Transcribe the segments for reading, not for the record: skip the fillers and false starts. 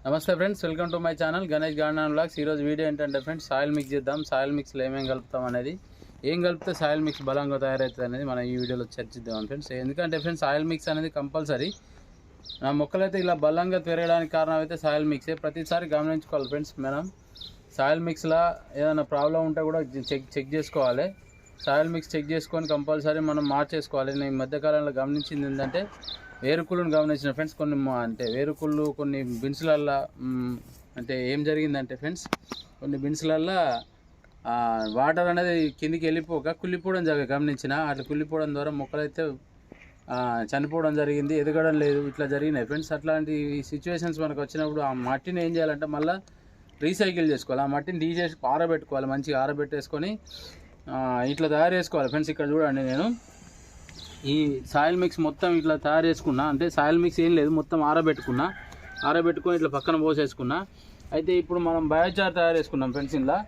నమస్తే friends, welcome to my channel Ganesh garden and vlogs. ఈరోజు video ఏంటంటే ఫ్రెండ్స్, సాయిల్ మిక్స్ చేద్దాం. సాయిల్ మిక్స్లో ఏమేమి కలుపుతాం అనేది, ఏం కలిపితే సాయిల్ మిక్స్ బలంగా తయారవుతుంది అనేది మనం ఈ వీడియోలో చర్చిద్దాం ఫ్రెండ్స్. ఎందుకంటే ఫ్రెండ్స్, సాయిల్ మిక్స్ అనేది కంపల్సరీ. నా మొక్కలైతే ఇలా బలంగా పెరగడానికి కారణం అయితే సాయిల్ మిక్సే. ప్రతిసారి గమనించుకోవాలి ఫ్రెండ్స్, మనం సాయిల్ మిక్స్లో ఏదైనా ప్రాబ్లం ఉంటే కూడా చెక్ చేసుకోవాలి. సాయిల్ మిక్స్ చెక్ చేసుకొని కంపల్సరీ మనం మార్చేసుకోవాలి. నేను ఈ మధ్యకాలంలో గమనించింది ఏంటంటే, వేరుకుళ్ళను గమనించిన ఫ్రెండ్స్. వేరుకుళ్ళు కొన్ని బిన్స్లల్లో అంటే ఏం జరిగిందంటే ఫ్రెండ్స్, కొన్ని బిన్స్లల్లో వాటర్ అనేది కిందికి వెళ్ళిపోక కుళ్ళిపోవడం గమనించిన. అట్లా కుళ్ళిపోవడం ద్వారా మొక్కలైతే చనిపోవడం జరిగింది, ఎదగడం లేదు, ఇట్లా జరిగినాయి ఫ్రెండ్స్. అట్లాంటి సిచ్యువేషన్స్ మనకు వచ్చినప్పుడు ఆ మట్టిని ఏం చేయాలంటే మళ్ళీ రీసైకిల్ చేసుకోవాలి. ఆ మట్టిని తీసేసి ఆరబెట్టుకోవాలి, మంచిగా ఆరబెట్టేసుకొని ఇట్లా తయారు చేసుకోవాలి ఫ్రెండ్స్. ఇక్కడ చూడండి, నేను ఈ సాయిల్ మిక్స్ మొత్తం ఇట్లా తయారు చేసుకున్నా. అంటే సాయిల్ మిక్స్ ఏం లేదు, మొత్తం ఆరబెట్టుకొని ఇట్లా పక్కన పోసేసుకున్నా. అయితే ఇప్పుడు మనం బయోచార్ తయారు చేసుకున్నాం ఫ్రెండ్స్. ఇలా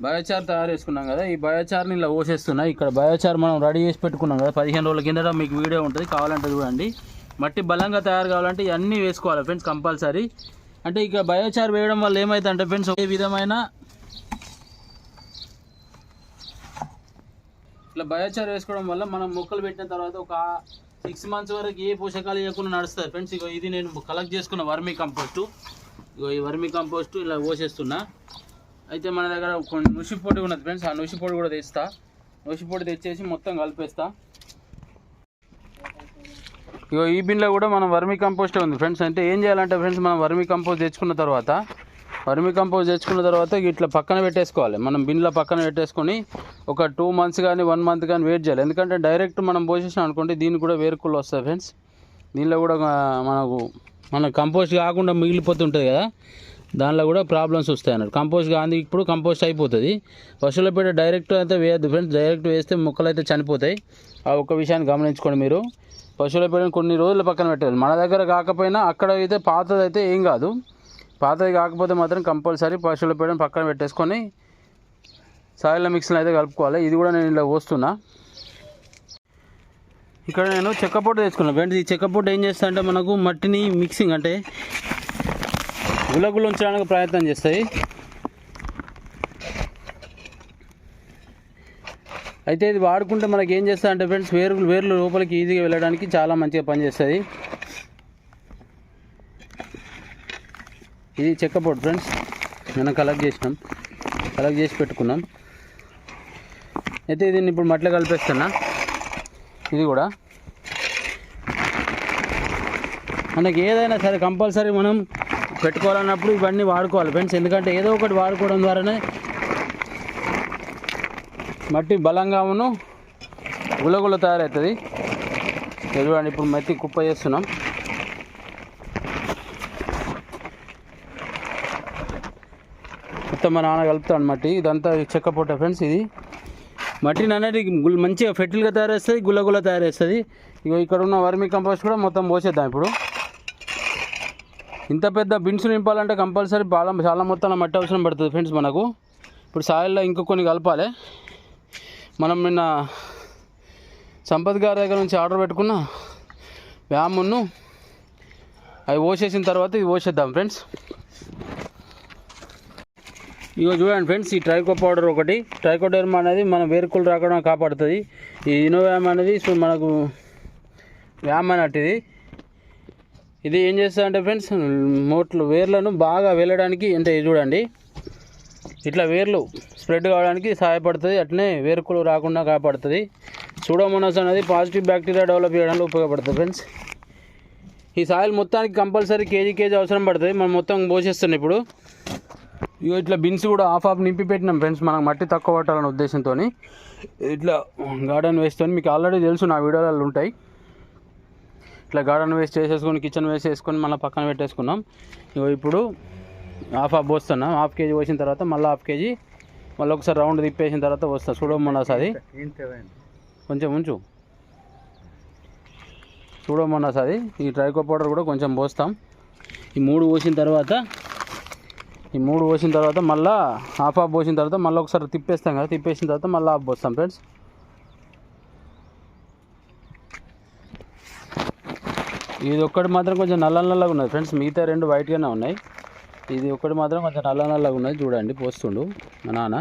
బయోచార్ తయారు చేసుకున్నాం కదా, ఈ బయోచార్ని ఇలా పోసేస్తున్నా. ఇక్కడ బయోచార్ మనం రెడీ చేసి పెట్టుకున్నాం కదా 15 రోజుల కిందట, మీకు వీడియో ఉంటుంది, కావాలంటే చూడండి. మట్టి బలంగా తయారు కావాలంటే ఇవన్నీ వేసుకోవాలి ఫ్రెండ్స్ కంపల్సరీ. అంటే ఇక బయోచార్ వేయడం వల్ల ఏమవుతుందంటే ఫ్రెండ్స్, ఏ విధమైన ఇట్లా బయోచార్ వేసుకోవడం వల్ల మనం మొక్కలు పెట్టిన తర్వాత ఒక 6 months వరకు ఏ పోషకాలు ఇవ్వకుండా నడుస్తుంది ఫ్రెండ్స్. ఇగో ఇది నేను కలెక్ట్ చేసుకున్న వర్మీ కంపోస్టు. ఇగో ఈ వర్మీ కంపోస్టు ఇలా పోసేస్తున్నా. అయితే మన దగ్గర కొన్ని నుషిపొడి ఉన్నది ఫ్రెండ్స్, ఆ నుషిపొడి కూడా తెస్తా. నుషిపొడి తెచ్చేసి మొత్తం కలిపేస్తా. ఇగో ఈ బిన్లో కూడా మనం వర్మీ కంపోస్టే ఉంది ఫ్రెండ్స్. అంటే ఏం చేయాలంటే ఫ్రెండ్స్, మనం వర్మీ కంపోస్ట్ తెచ్చుకున్న తర్వాత ఇట్లా పక్కన పెట్టేసుకోవాలి. మనం బిన్లో పక్కన పెట్టేసుకొని ఒక 2 months కానీ 1 month కానీ వెయిట్ చేయాలి. ఎందుకంటే డైరెక్ట్ మనం పోసేసాం అనుకోండి, దీనికి కూడా వేరుకుళ్ళు వస్తాయి ఫ్రెండ్స్. దీనిలో కూడా మన కంపోస్ట్ కాకుండా మిగిలిపోతుంటుంది కదా, దానిలో కూడా ప్రాబ్లమ్స్ వస్తాయి అన్నట్టు. కంపోస్ట్ కానీ ఇప్పుడు కంపోస్ట్ అయిపోతుంది. పశువుల పేడ డైరెక్ట్ అయితే వేయద్దు ఫ్రెండ్స్. డైరెక్ట్ వేస్తే మొక్కలు అయితే చనిపోతాయి. ఆ ఒక్క విషయాన్ని గమనించుకోండి మీరు. పశువుల పేడని కొన్ని రోజులు పక్కన పెట్టాలి. మన దగ్గర కాకపోయినా అక్కడ అయితే పాతది అయితే ఏం కాదు, పాతది కాకపోతే మాత్రం కంపల్సరీ పశువుల పేడని పక్కన పెట్టేసుకొని సాయిల్ మిక్స్లో అయితే కలుపుకోవాలి. ఇది కూడా నేను ఇలా పోస్తున్నా. ఇక్కడ నేను చెక్కపొట్టు తెచ్చుకున్నాను ఫ్రెండ్స్. ఈ చెక్కపొట్టు ఏం చేస్తా అంటే మనకు మట్టిని మిక్సింగ్ అంటే గుల్లగుల్ల ఉంచడానికి ప్రయత్నం చేస్తాయి. అయితే ఇది వాడుకుంటే మనకి ఏం చేస్తా అంటే ఫ్రెండ్స్, వేర్లు లోపలికి ఈజీగా వెళ్ళడానికి చాలా మంచిగా పనిచేస్తుంది. ఇది చెక్కపొట్టు ఫ్రెండ్స్, మనం కలెక్ట్ చేసి పెట్టుకున్నాం. అయితే దీన్ని ఇప్పుడు మట్టిలో కలిపేస్తున్నా. ఇది కూడా మనకి ఏదైనా సరే కంపల్సరీ మనం పెట్టుకోవాలన్నప్పుడు ఇవన్నీ వాడుకోవాలి ఫ్రెండ్స్. ఎందుకంటే ఏదో ఒకటి వాడుకోవడం ద్వారానే మట్టి బలంగా గుల్లగుల్ల తయారవుతుంది. చూడండి, ఇప్పుడు మట్టి కుప్ప చేస్తున్నాం. మొత్తం మా నాన్న కలుపుతాడు మట్టి. ఇదంతా చెక్కపొట్ట ఫ్రెండ్స్. ఇది మట్టిని అనేది మంచిగా ఫెర్టిల్గా తయారేస్తుంది, గుల్లగుల్ల తయారేస్తుంది. ఇక ఇక్కడ ఉన్న వర్మీ కంపోస్ట్ కూడా మొత్తం పోసేద్దాం. ఇప్పుడు ఇంత పెద్ద బిన్స్ నింపాలంటే కంపల్సరీ చాలా మొత్తంలో మట్టి అవసరం పడుతుంది ఫ్రెండ్స్ మనకు. ఇప్పుడు సాయిల్లో ఇంకో కొన్ని కలపాలి. మనం నిన్న సంపత్ గారి దగ్గర నుంచి ఆర్డర్ పెట్టుకున్న వ్యామును అవి పోసేసిన తర్వాత ఇది పోసేద్దాం ఫ్రెండ్స్. ఇగో చూడండి ఫ్రెండ్స్, ఈ ట్రైకో పౌడర్ ఒకటి, ట్రైకోడెర్మా అనేది మన వేరుకులు రాకుండా కాపాడుతుంది. ఈ ఇనోవ్యామ్ అనేది మనకు వ్యామ్ అన్నట్టు. ఇది ఏం చేస్తుందంటే ఫ్రెండ్స్, వేర్లను బాగా వెళ్ళడానికి, అంటే చూడండి ఇట్లా వేర్లు స్ప్రెడ్ కావడానికి సహాయపడుతుంది. అట్లనే వేరుకులు రాకుండా కాపాడుతుంది. సూడోమోనాస్ అనేది పాజిటివ్ బ్యాక్టీరియా డెవలప్ చేయడానికి ఉపయోగపడుతుంది ఫ్రెండ్స్. ఈ సాయిల్ మొత్తానికి కంపల్సరీ కేజీ అవసరం పడుతుంది. మనం మొత్తం పోసేస్తున్నాం. ఇప్పుడు ఇట్లా బిన్స్ కూడా హాఫ్ నింపి పెట్టినాం ఫ్రెండ్స్, మనకు మట్టి తక్కువ పట్టాలనే ఉద్దేశంతో. ఇట్లా గార్డెన్ వేస్ట్ అని మీకు ఆల్రెడీ తెలుసు, నా వీడియోలలో ఉంటాయి. ఇట్లా గార్డెన్ వేస్ట్ చేసేసుకొని, కిచెన్ వేస్ట్ చేసుకొని మళ్ళీ పక్కన పెట్టేసుకున్నాం. ఇప్పుడు హాఫ్ పోస్తున్నాం. 1/2 kg పోసిన తర్వాత మళ్ళీ 1/2 kg మళ్ళీ ఒకసారి రౌండ్ తిప్పేసిన తర్వాత వస్తాం. సూడోమోనాస్ అది కొంచెం ఉంచు. సూడోమోనాస్ అది, ఈ ట్రైకో పౌడర్ కూడా కొంచెం పోస్తాం. ఈ 3 పోసిన తర్వాత మళ్ళీ హాఫ్ పోసిన తర్వాత మళ్ళీ ఒకసారి తిప్పేస్తాం కదా, తిప్పేసిన తర్వాత మళ్ళీ హాఫ్ పోస్తాం ఫ్రెండ్స్. ఇది ఒక్కటి మాత్రం కొంచెం నల్ల నల్లగా ఉన్నది ఫ్రెండ్స్, మిగతా రెండు వైట్గానే ఉన్నాయి. ఇది ఒకటి మాత్రం కొంచెం నల్ల నల్లగా ఉన్నది. చూడండి పోస్తుండు మా నాన్న.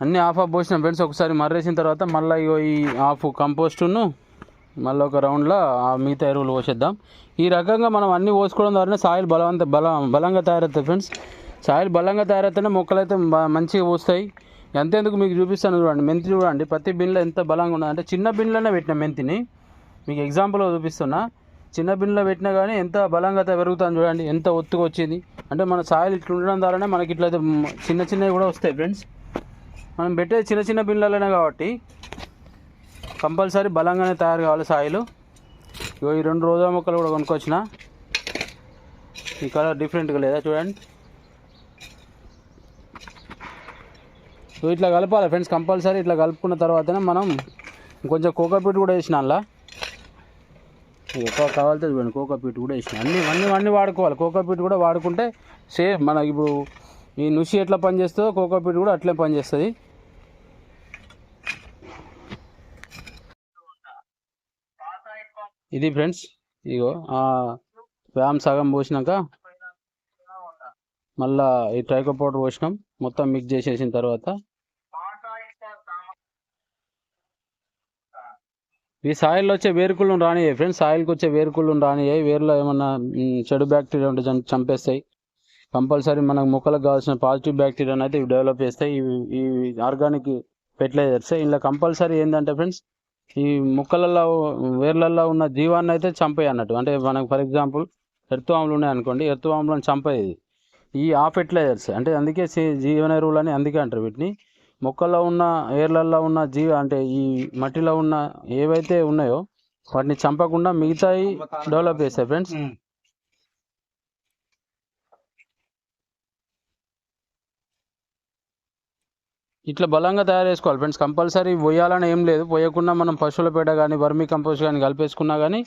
అన్నీ హాఫ్ పోసినాం ఫ్రెండ్స్. ఒకసారి మర్రేసిన తర్వాత మళ్ళీ ఈ హాఫ్ కంపోస్టును మళ్ళీ ఒక రౌండ్లో మిగతా ఎరువులు పోసేద్దాం. ఈ రకంగా మనం అన్నీ పోసుకోవడం ద్వారా సాయిల్ బలంగా తయారవుతుంది ఫ్రెండ్స్. సాయిల్ బలంగా తయారైతేనే మొక్కలు అయితే మంచిగా పోస్తాయి. ఎంతెందుకు మీకు చూపిస్తాను చూడండి. మెంతి చూడండి ప్రతి బిన్లో ఎంత బలంగా ఉన్నది. అంటే చిన్న బిన్లోనే పెట్టిన మెంతిని మీకు ఎగ్జాంపుల్గా చూపిస్తున్నా. చిన్న బిన్లో పెట్టినా కానీ ఎంత బలంగా పెరుగుతుంది చూడండి, ఎంత ఒత్తుగా వచ్చింది. అంటే మన సాయిల్ ఇట్లా ఉండడం ద్వారానే మనకి ఇట్లయితే చిన్న చిన్నవి కూడా వస్తాయి ఫ్రెండ్స్. మనం పెట్టేది చిన్న చిన్న బిన్లలోనే కాబట్టి కంపల్సరీ బలంగానే తయారు కావాలి సాయిల్. ఈ 2 రోజా మొక్కలు కూడా కొనుక్కొచ్చిన. ఈ కలర్ డిఫరెంట్గా లేదా చూడండి. ఇట్లా కలపాలి ఫ్రెండ్స్ కంపల్సరీ. ఇట్లా కలుపుకున్న తర్వాతనే మనం కొంచెం కోకోపీట్ కూడా వేసిన అలా ఎక్కువ కావాలితే చూడండి. కోకోపీట్ కూడా వేసిన. అన్నీ వాడుకోవాలి. కోకోపీట్ కూడా వాడుకుంటే సేమ్ మనకి ఇప్పుడు ఈ నుషి ఎట్లా పనిచేస్తుందో కోకోపీట్ కూడా అట్లే పనిచేస్తుంది. ఇది ఫ్రెండ్స్ ఇగో వ్యామ్ సగం పోసినాక మళ్ళీ ఈ ట్రైకో పౌడర్ పోసినాం. మొత్తం మిక్స్ చేసేసిన తర్వాత ఈ సాయిల్లో వచ్చే వేరుకుళ్ళను రానియ్యాయి ఫ్రెండ్స్. సాయిల్కి వచ్చే వేరుకుళ్ళను రానియ్యాయి. వేరులో ఏమన్నా చెడు బ్యాక్టీరియా ఉంటే చంపేస్తాయి. కంపల్సరీ మనకు మొక్కలకు కావాల్సిన పాజిటివ్ బ్యాక్టీరియాని అయితే ఇవి డెవలప్ చేస్తాయి. ఈ ఆర్గానిక్ ఫెర్టిలైజర్స్ ఇలా కంపల్సరీ ఏంటంటే ఫ్రెండ్స్ ఈ మొక్కలలో వేర్లలో ఉన్న జీవాన్ని అయితే చంపేయి అన్నట్టు. అంటే మనకు ఫర్ ఎగ్జాంపుల్ ఎర్తువాములు ఉన్నాయి అనుకోండి, ఎర్తువాములను చంపేది ఈ ఫెర్టిలైజర్స్. అంటే అందుకే జీవన ఎరువులు అని అందుకే అంటారు వీటిని. మొక్కల్లో ఉన్న ఏర్లలో ఉన్న అంటే ఈ మట్టిలో ఉన్న ఏవైతే ఉన్నాయో వాటిని చంపకుండా మిగతాయి డెవలప్ చేస్తాయి ఫ్రెండ్స్. ఇట్లా బలంగా తయారు చేసుకోవాలి ఫ్రెండ్స్. కంపల్సరీ పోయాలని ఏం లేదు. పోయకుండా మనం పశువుల పేడ కానీ వర్మీ కంపోస్ట్ కానీ కలిపేసుకున్నా కానీ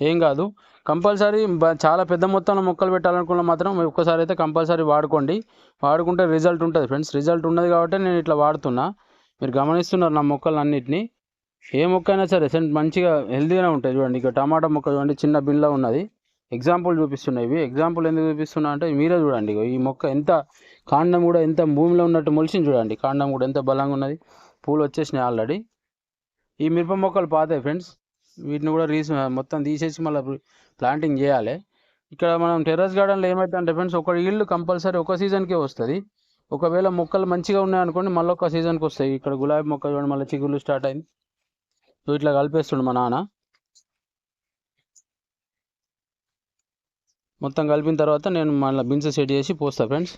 ఏం కాదు. కంపల్సరీ చాలా పెద్ద మొత్తంలో మొక్కలు పెట్టాలనుకున్న మాత్రం ఒక్కసారి అయితే కంపల్సరీ వాడుకోండి. వాడుకుంటే రిజల్ట్ ఉంటుంది ఫ్రెండ్స్. రిజల్ట్ ఉన్నది కాబట్టి నేను ఇట్లా వాడుతున్నా. మీరు గమనిస్తున్నారు నా మొక్కలు అన్నిటినీ. ఏ మొక్క అయినా సరే మంచిగా హెల్తీగానే ఉంటాయి. చూడండి ఇక టమాటా మొక్క చూడండి చిన్న బిన్లో ఉన్నది. ఎగ్జాంపుల్ చూపిస్తున్నాయి. ఇవి ఎగ్జాంపుల్ ఎందుకు చూపిస్తున్నా అంటే మీరే చూడండి ఈ మొక్క ఎంత కాండం కూడా ఎంత భూమిలో ఉన్నట్టు మొలిచింది చూడండి. కాండం కూడా ఎంత బలంగా ఉన్నది. పూలు వచ్చేసినాయి ఆల్రెడీ. ఈ మిరప మొక్కలు పాతాయి ఫ్రెండ్స్. వీటిని కూడా మొత్తం తీసేసి మళ్ళీ ప్లాంటింగ్ చేయాలి. ఇక్కడ మనం టెర్రస్ గార్డెన్లో ఏమవుతుందంటే ఫ్రెండ్స్ ఒక ఇల్లు కంపల్సరీ ఒక సీజన్కే వస్తుంది. ఒకవేళ మొక్కలు మంచిగా ఉన్నాయనుకోండి మళ్ళీ ఒక సీజన్కి వస్తాయి. ఇక్కడ గులాబీ మొక్క చూడండి మళ్ళీ చిగుళ్ళు స్టార్ట్ అయింది. సో ఇట్లా కలిపేస్తుండు మా నాన్న. మొత్తం కలిపిన తర్వాత నేను మళ్ళీ బిన్స్ సెట్ చేసి పోస్తా ఫ్రెండ్స్.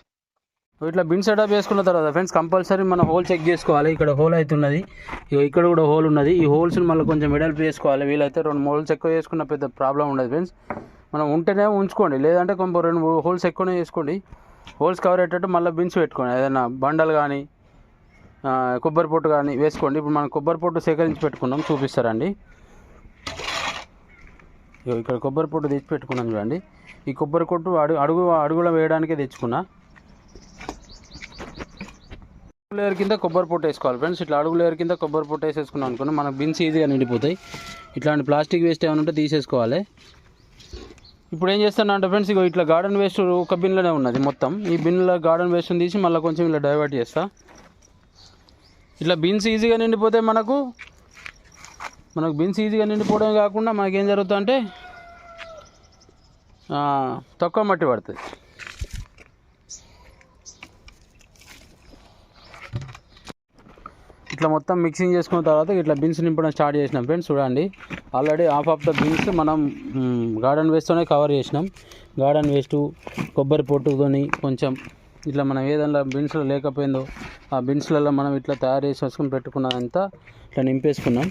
ఇట్లా బిన్ సెటప్ చేసుకున్న తర్వాత ఫ్రెండ్స్ కంపల్సరీ మనం హోల్ చెక్ చేసుకోవాలి. ఇక్కడ హోల్ అవుతున్నది, ఇక్కడ కూడా హోల్ ఉన్నది. ఈ హోల్స్ని మళ్ళీ కొంచెం వెడల్పు చేసుకోవాలి. వీలైతే 2 హోల్స్ ఎక్కువ చేసుకున్న పెద్ద ప్రాబ్లం ఉండదు ఫ్రెండ్స్. మనం ఉంటేనే ఉంచుకోండి, లేదంటే కొంచెం 2 హోల్స్ ఎక్కువనే చేసుకోండి. హోల్స్ కవర్ అయ్యేటట్టు మళ్ళీ బిన్స్ పెట్టుకోండి. ఏదైనా బండలు కానీ కొబ్బరి పొట్టు కానీ వేసుకోండి. ఇప్పుడు మనం కొబ్బరి పొట్టు సేకరించి పెట్టుకున్నాం, చూపిస్తారండి. ఇక్కడ కొబ్బరి పొట్టు తెచ్చి పెట్టుకున్నాం చూడండి. ఈ కొబ్బరి పొట్టు అడుగులో వేయడానికే తెచ్చుకున్నా. లేయర్ కింద కొబ్బరి పొట్టు వేసుకోవాలి ఫ్రెండ్స్. ఇట్లా అడుగు లేయర్ కింద కొబ్బరి పొట్టు వేసేసుకున్నాం అనుకున్నాం మనకు బిన్స్ ఈజీగా నిండిపోతాయి. ఇట్లాంటి ప్లాస్టిక్ వేస్ట్ ఏమైనా ఉంటే తీసేసుకోవాలి. ఇప్పుడు ఏం చేస్తాను అంటే ఫ్రెండ్స్ ఇట్లా గార్డెన్ వేస్ట్ ఒక బిన్లోనే ఉన్నది మొత్తం. ఈ బిన్లో గార్డెన్ వేస్ట్ని తీసి మళ్ళీ కొంచెం ఇలా డైవర్ట్ చేస్తా. ఇట్లా బిన్స్ ఈజీగా నిండిపోతే మనకు బిన్స్ ఈజీగా నిండిపోవడమే కాకుండా మనకేం జరుగుతుంది అంటే తక్కువ మట్టి పడుతుంది. ఇట్లా మొత్తం మిక్సింగ్ చేసుకున్న తర్వాత ఇట్లా బిన్స్ నింపడం స్టార్ట్ చేసినాం ఫ్రెండ్స్. చూడండి already half of the bins మనం గార్డెన్ వేస్ట్తోనే కవర్ చేసినాం. గార్డెన్ వేస్ట్ కొబ్బరి పొట్టుతోని కొంచెం ఇట్లా మనం ఏదైనా బిన్స్లో లేకపోయిందో ఆ బిన్స్లలో మనం ఇట్లా తయారు చేసేసుకుని పెట్టుకున్నదంతా ఇట్లా నింపేసుకున్నాం.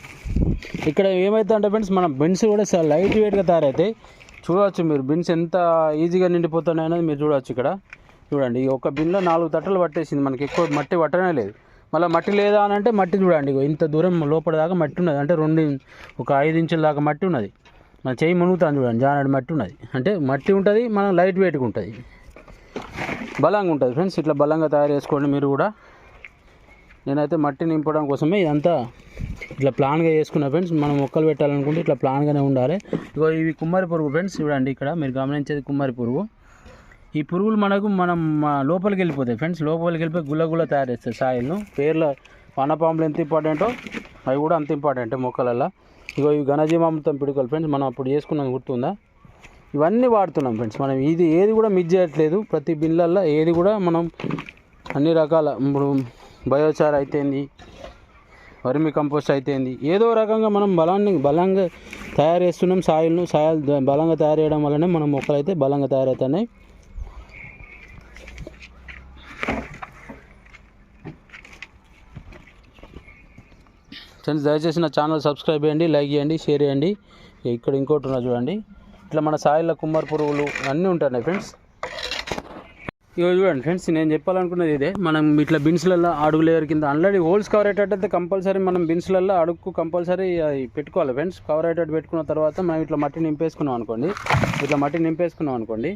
ఇక్కడ ఏమవుతుంది అంటే ఫ్రెండ్స్ మన బిన్స్ కూడా లైట్ వెయిట్గా తయారవుతాయి. చూడవచ్చు మీరు బిన్స్ ఎంత ఈజీగా నిండిపోతున్నాయి అనేది మీరు చూడవచ్చు. ఇక్కడ చూడండి ఒక బిన్లో 4 తట్టలు పట్టేసింది. మనకి ఎక్కువ మట్టి పట్టనే లేదు. మళ్ళీ మట్టి లేదా అని అంటే మట్టి చూడండి ఇంత దూరం లోపల దాకా మట్టి ఉన్నది. అంటే ఒక 5 ఇంచుల దాకా మట్టి ఉన్నది. మన చెయ్యి మునుగుతాను చూడండి, జానాడు మట్టి ఉన్నది. అంటే మట్టి ఉంటుంది, మనం లైట్ వెయిట్గా ఉంటుంది, బలంగా ఉంటుంది ఫ్రెండ్స్. ఇట్లా బలంగా తయారు చేసుకోండి మీరు కూడా. నేనైతే మట్టి నింపడం కోసమే ఇదంతా ఇట్లా ప్లాన్గా చేసుకున్నా ఫ్రెండ్స్. మనం మొక్కలు పెట్టాలనుకుంటే ఇట్లా ప్లాన్గానే ఉండాలి. ఇగో ఇవి కుమ్మరి పురుగు ఫ్రెండ్స్, చూడండి ఇక్కడ మీరు గమనించేది కుమ్మరి పురుగు. ఈ పురుగులు మనం లోపలికి వెళ్ళిపోతాయి ఫ్రెండ్స్. లోపలికి వెళ్ళిపోయి గుల్ల తయారు చేస్తాయి సాయిల్ను. పేర్ల వానపాములు ఎంత ఇంపార్టెంటో అవి కూడా అంత ఇంపార్టెంట్ మొక్కలల్లో. ఇగో ఇవి ఘనజీవామృతం పిడుకలు ఫ్రెండ్స్, మనం అప్పుడు చేసుకున్నది గుర్తుందా? ఇవన్నీ వాడుతున్నాం ఫ్రెండ్స్. మనం ఇది ఏది కూడా మిస్ చేయట్లేదు. ప్రతి బిన్లల్లో ఏది కూడా మనం అన్ని రకాల, ఇప్పుడు బయోచార్ అయితేంది, వర్మి కంపోస్ట్ అయితేంది, ఏదో రకంగా మనం బలంగా తయారు చేస్తున్నాం. సాయిల్ బలంగా తయారు చేయడం వల్లనే మన మొక్కలు అయితే బలంగా తయారవుతున్నాయి. ఫ్రెండ్స్ దయచేసి నా ఛానల్ సబ్స్క్రైబ్ చేయండి, లైక్ చేయండి, షేర్ చేయండి. ఇక్కడ ఇంకోటి ఉన్నా చూడండి, ఇట్లా మన సాయిల్లో కుమ్మరి పురుగులు అన్నీ ఉంటున్నాయి ఫ్రెండ్స్. ఇవి చూడండి ఫ్రెండ్స్, నేను చెప్పాలనుకున్నది ఇదే. మనం ఇట్లా బిన్స్లలో అడుగు లేయర్ కింద ఆల్రెడీ హోల్స్ కవర్ అయ్యేటట్టయితే కంపల్సరీ మనం బిన్స్లలో అడుగుకు కంపల్సరీ అది పెట్టుకోవాలి ఫ్రెండ్స్. కవర్ అయ్యేటట్టు పెట్టుకున్న తర్వాత మనం ఇట్లా మట్టి నింపేసుకున్నాం అనుకోండి,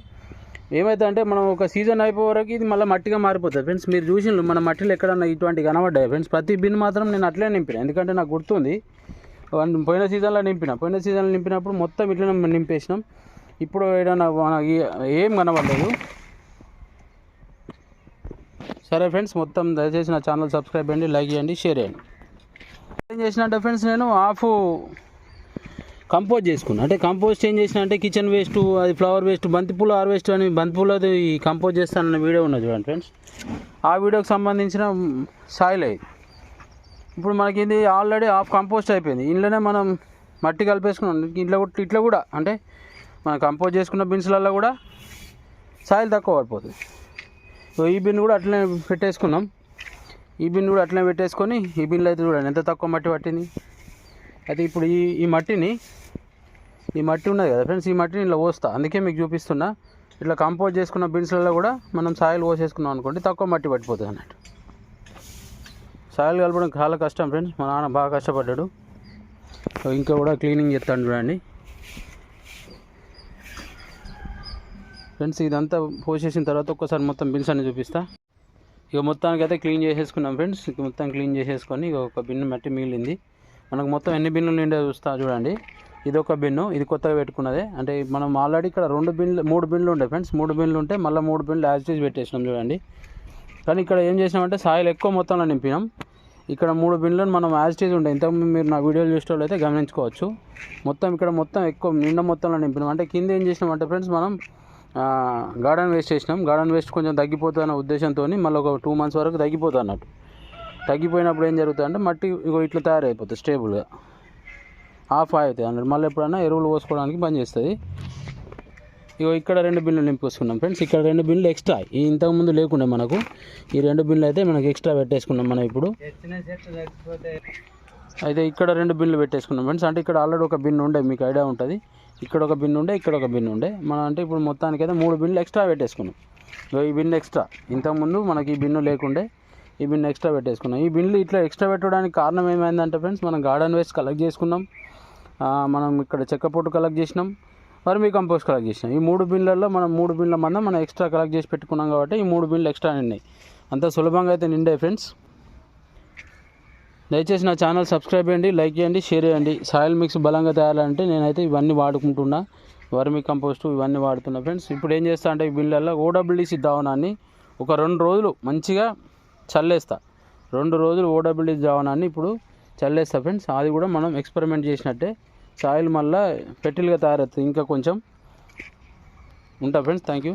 ఏమైతే అంటే మనం ఒక సీజన్ అయిపోయే వరకు ఇది మళ్ళీ మట్టిగా మారిపోతుంది ఫ్రెండ్స్. మీరు చూసిన మన మట్టిలో ఎక్కడన్నా ఇటువంటి కనబడ్డాయి ఫ్రెండ్స్. ప్రతి బిన్ మాత్రం నేను అట్లే నింపిన, ఎందుకంటే నాకు గుర్తుంది. పోయిన సీజన్లో నింపినప్పుడు మొత్తం ఇట్లా నింపేసినాం. ఇప్పుడు ఏదైనా ఏం కనబడలేదు. సరే ఫ్రెండ్స్, మొత్తం దయచేసి నా ఛానల్ సబ్స్క్రైబ్ చేయండి, లైక్ చేయండి, షేర్ చేయండి. ఏం చేసినట్టే ఫ్రెండ్స్, నేను హాఫ్ కంపోస్ట్ చేసుకున్నా. అంటే కంపోస్ట్ ఏం చేసిన అంటే కిచెన్ వేస్ట్, అది ఫ్లవర్ వేస్ట్, బంతిపూల హార్వెస్ట్ అని బంతిపూలది కంపోస్ట్ చేస్తానన్న వీడియో ఉన్నది చూడండి ఫ్రెండ్స్. ఆ వీడియోకి సంబంధించిన సాయిల్ అయ్యి ఇప్పుడు మనకి ఇది ఆల్రెడీ హాఫ్ కంపోస్ట్ అయిపోయింది. ఇంట్లోనే మనం మట్టి కలిపేసుకున్నాం. ఇట్లా కూడా అంటే మనం కంపోస్ట్ చేసుకున్న బిన్స్లలో కూడా సాయిల్ తక్కువ పడిపోతుంది. సో ఈ బిన్ కూడా అట్లనే పెట్టేసుకున్నాం. ఈ బిన్లో అయితే చూడండి ఎంత తక్కువ మట్టి పట్టింది. అయితే ఇప్పుడు ఈ మట్టి ఉన్నది కదా ఫ్రెండ్స్, ఈ మట్టిని ఇలా పోస్తా, అందుకే మీకు చూపిస్తున్నా. ఇట్లా కంపోస్ట్ చేసుకున్న బిన్స్లలో కూడా మనం సాయిల్ పోసేసుకున్నాం అనుకోండి, తక్కువ మట్టి పట్టిపోతుంది అన్నట్టు. సాయిల్ కలపడం చాలా కష్టం ఫ్రెండ్స్, మా నాన్న బాగా కష్టపడ్డాడు. ఇంకా కూడా క్లీనింగ్ చేస్తాను చూడండి ఫ్రెండ్స్. ఇదంతా పోసేసిన తర్వాత ఒక్కసారి మొత్తం బిన్స్ అన్ని చూపిస్తా. ఇక మొత్తానికి అయితే క్లీన్ చేసేసుకున్నాం ఫ్రెండ్స్. ఇక మొత్తం క్లీన్ చేసేసుకొని ఇక ఒక బిన్ను మట్టి మిగిలింది. మనకు మొత్తం ఎన్ని బిన్నులు నిండా చూస్తా చూడండి. ఇది ఒక బిన్ను, ఇది కొత్తగా పెట్టుకున్నదే. అంటే మనం ఆల్రెడీ ఇక్కడ 3 బిన్లు ఉండే ఫ్రెండ్స్. 3 బిన్లు ఉంటే మళ్ళీ 3 బిన్లు యాజ్ టీజ్ పెట్టేసినాం చూడండి. కానీ ఇక్కడ ఏం చేసినామంటే సాయిల్ ఎక్కువ మొత్తంలో నింపినాం. ఇక్కడ 3 బిన్లను మనం యాజ్ టీజ్ ఉండే, ఇంతకుముందు మీరు నా వీడియోలు చూసేటోళ్ళు అయితే గమనించుకోవచ్చు. ఇక్కడ మొత్తం ఎక్కువ నిండా మొత్తంలో నింపినాం. అంటే కింద ఏం చేసినామంటే ఫ్రెండ్స్, మనం గార్డెన్ వేస్ట్ చేసినాం. గార్డెన్ వేస్ట్ కొంచెం తగ్గిపోతుంది అన్న ఉద్దేశంతో మళ్ళీ ఒక 2 months వరకు తగ్గిపోతుంది అన్నట్టు. తగ్గిపోయినప్పుడు ఏం జరుగుతుంది అంటే మట్టి ఇట్లా తయారైపోతుంది స్టేబుల్గా, ఆఫ్ అవుతాయి అన్నట్టు. మళ్ళీ ఎప్పుడైనా ఎరువులు పోసుకోవడానికి పనిచేస్తుంది. ఇక్కడ 2 బిన్లు నింపుకొసుకున్నాం ఫ్రెండ్స్. ఇక్కడ 2 బిన్లు ఎక్స్ట్రా, ఇంతకుముందు లేకుండా మనకు ఈ 2 బిన్లు అయితే మనకు ఎక్స్ట్రా పెట్టేసుకున్నాం మనం ఇప్పుడు. అయితే ఇక్కడ 2 బిన్లు పెట్టేసుకున్నాం ఫ్రెండ్స్. అంటే ఇక్కడ ఆల్రెడీ ఒక బిన్ ఉండే, మీకు ఐడియా ఉంటుంది. ఇక్కడ ఒక బిన్ ఉండే, ఇక్కడ ఒక బిన్ ఉండే. మనం అంటే ఇప్పుడు మొత్తానికి అయితే 3 బిన్లు ఎక్స్ట్రా పెట్టేసుకున్నాం. ఈ బిన్ను ఎక్స్ట్రా, ఇంతకుముందు మనకి ఈ బిన్ను లేకుండే, ఈ బిన్ను ఎక్స్ట్రా పెట్టేసుకున్నాం. ఈ బిన్లు ఇట్లా ఎక్స్ట్రా పెట్టడానికి కారణం ఏమైందంటే ఫ్రెండ్స్, మనం గార్డెన్ వేస్ట్ కలెక్ట్ చేసుకున్నాం, మనం ఇక్కడ చెక్క పొట్టు కలెక్ట్ చేసినాం, వర్మీ కంపోస్ట్ కలెక్ట్ చేసినాం. ఈ 3 బిన్లలో మనం 3 బిన్ల మందం మనం ఎక్స్ట్రా కలెక్ట్ చేసి పెట్టుకున్నాం కాబట్టి ఈ 3 బిన్లు ఎక్స్ట్రా నిండాయి. అంత సులభంగా అయితే నిండాయి ఫ్రెండ్స్. దయచేసి నా ఛానల్ సబ్స్క్రైబ్ చేయండి, లైక్ చేయండి, షేర్ చేయండి. సాయిల్ మిక్స్ బలంగా తయారంటే నేనైతే ఇవన్నీ వాడుకుంటున్నా, వర్మీ కంపోస్టు ఇవన్నీ వాడుతున్నా ఫ్రెండ్స్. ఇప్పుడు ఏం చేస్తా అంటే ఈ బిన్లలో OWDC ద్రావణాన్ని ఒక 2 రోజులు మంచిగా చల్లేస్తా. 2 రోజులు OWDC ద్రావణాన్ని ఇప్పుడు చల్లేస్తా ఫ్రెండ్స్. అది కూడా మనం ఎక్స్పెరిమెంట్ చేసినట్టే, సాయిల్ మళ్ళీ ఫెర్టిల్గా తయారవుతుంది. ఇంకా కొంచెం ఉంటా ఫ్రెండ్స్. Thank you.